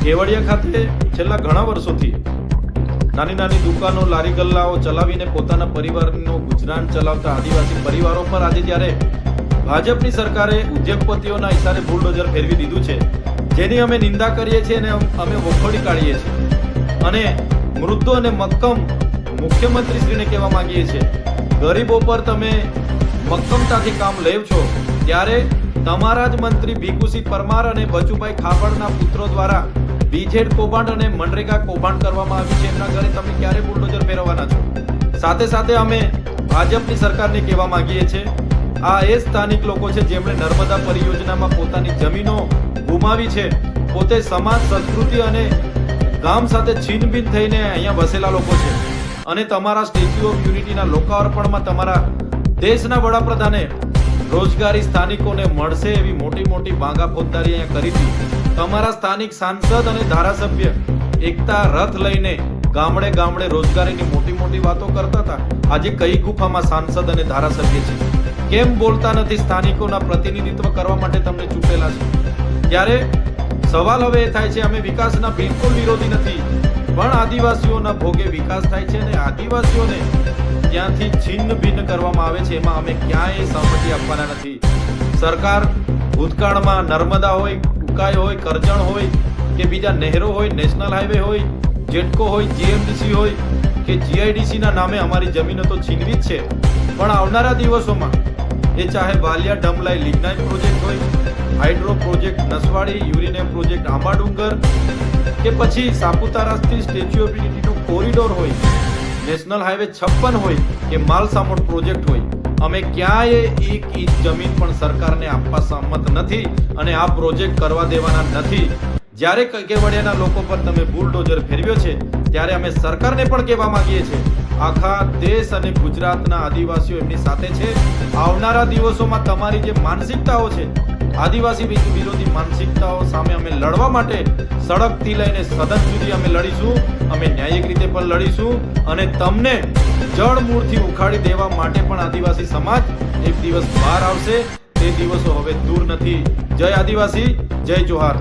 કેવડિયા ખાતે છેલ્લા ઘણા વર્ષોથી નાની નાની દુકાનો લારી ગલ્લાઓ ચલાવીને પોતાના પરિવારનું ગુજરાન ચલાવતા આદિવાસી પરિવારો પર આજે જ્યારે ભાજપની સરકારે ઉદ્યોગપતિઓના ઇશારે બુલડોઝર ફેરવી દીધું છે, જેની અમે નિંદા કરીએ છીએ અને અમે વખોડી કાઢીએ છીએ અને મૃદુ અને મક્કમ મુખ્યમંત્રીશ્રીને કહેવા માંગીએ છીએ, ગરીબો પર તમે મક્કમતાથી કામ લેવ છો ત્યારે તમારા જ મંત્રી ભીખુસિંહ પરમાર અને બચુભાઈ ખાબડના પુત્રો દ્વારા બીજેડ કૌભાંડ અને મનરેગા કૌભાંડ કરવામાં આવ્યું છે, એમના ઘરે તમે ક્યારે બુલડોઝર ફેરવવાના છો? સાથે સાથે અમે ભાજપની સરકારને કહેવા માંગીએ છીએ, આ એ સ્થાનિક લોકો છે જેમણે નર્મદા પરિયોજનામાં પોતાની જમીનો ગુમાવી છે, પોતે સમાજ સંસ્કૃતિ અને ગામ સાથે છીનભીન થઈને અહીંયા વસેલા લોકો છે અને તમારા સ્ટેચ્યુ ઓફ યુનિટીના લોકાર્પણમાં તમારા દેશના વડાપ્રધાને રોજગારી સ્થાનિકોને મળશે એવી મોટી મોટી ભાંગા ફોજદારી અહીંયા કરી હતી. તમારા સ્થાનિક સાંસદ અને ધારાસભ્ય એકતા રથ લઈને ગામડે ગામડે રોજગારીની મોટી મોટી વાતો કરતા હતા. આજે કઈ ગુફામાં સાંસદ અને ધારાસભ્ય છે? કેમ બોલતા નથી? સ્થાનિકોના પ્રતિનિધિત્વ કરવા માટે તમને ચૂંટેલા છે. ત્યારે સવાલ હવે એ થાય છે, અમે વિકાસના બિલકુલ વિરોધી નથી, પણ આદિવાસીઓના ભોગે વિકાસ થાય છે અને આદિવાસીઓને ત્યાંથી છિન્ન ભિન્ન કરવામાં આવે છે, એમાં અમે ક્યાંય સહમતિ આપવાના નથી. સરકાર ભૂતકાળમાં નર્મદા હોય, ઉકાઈ હોય, કરજણ હોય કે બીજા નહેરો હોય, નેશનલ હાઈવે હોય, જેટકો હોય, જીએમડીસી હોય કે જીઆઈડીસી ના નામે અમારી જમીનો તો છીનવી જ છે, પણ આવનારા દિવસોમાં એ ચાહે વાલિયા ડમલાઈ લિગ્નાઇટ પ્રોજેક્ટ હોય, hydro project Naswadi, uranium project Ambadungar કે પછી સાપુતારાથી સ્ટેચ્યુ ઓફ યુનિટીનો કોરિડોર હોય, નેશનલ હાઈવે 56 હોય કે માલસામોટ પ્રોજેક્ટ હોય, અમે ક્યાંય એક ઇંચ જમીન પણ સરકારને આપવા સહમત નથી અને આ પ્રોજેક્ટ કરવા દેવાના નથી. જ્યારે કેવડિયાના લોકો પર તમે બુલડોઝર ફેરવ્યો છે ત્યારે અમે સરકારને પણ કહેવા માંગીએ છીએ, આખા દેશ અને ગુજરાતના આદિવાસીઓ એમની સાથે છે. આવનારા દિવસોમાં તમારી જે માનસિકતાઓ છે, આદિવાસી વિરોધી માનસિકતાઓ સામે અમે લડવા માટે સડકથી લઈને સદન સુધી અમે લડીશું, અમે ન્યાયિક રીતે પણ લડીશું અને તમને જળમૂળથી ઉખાડી દેવા માટે પણ આદિવાસી સમાજ એક દિવસ બહાર આવશે. તે દિવસો હવે દૂર નથી. જય આદિવાસી, જય જોહાર.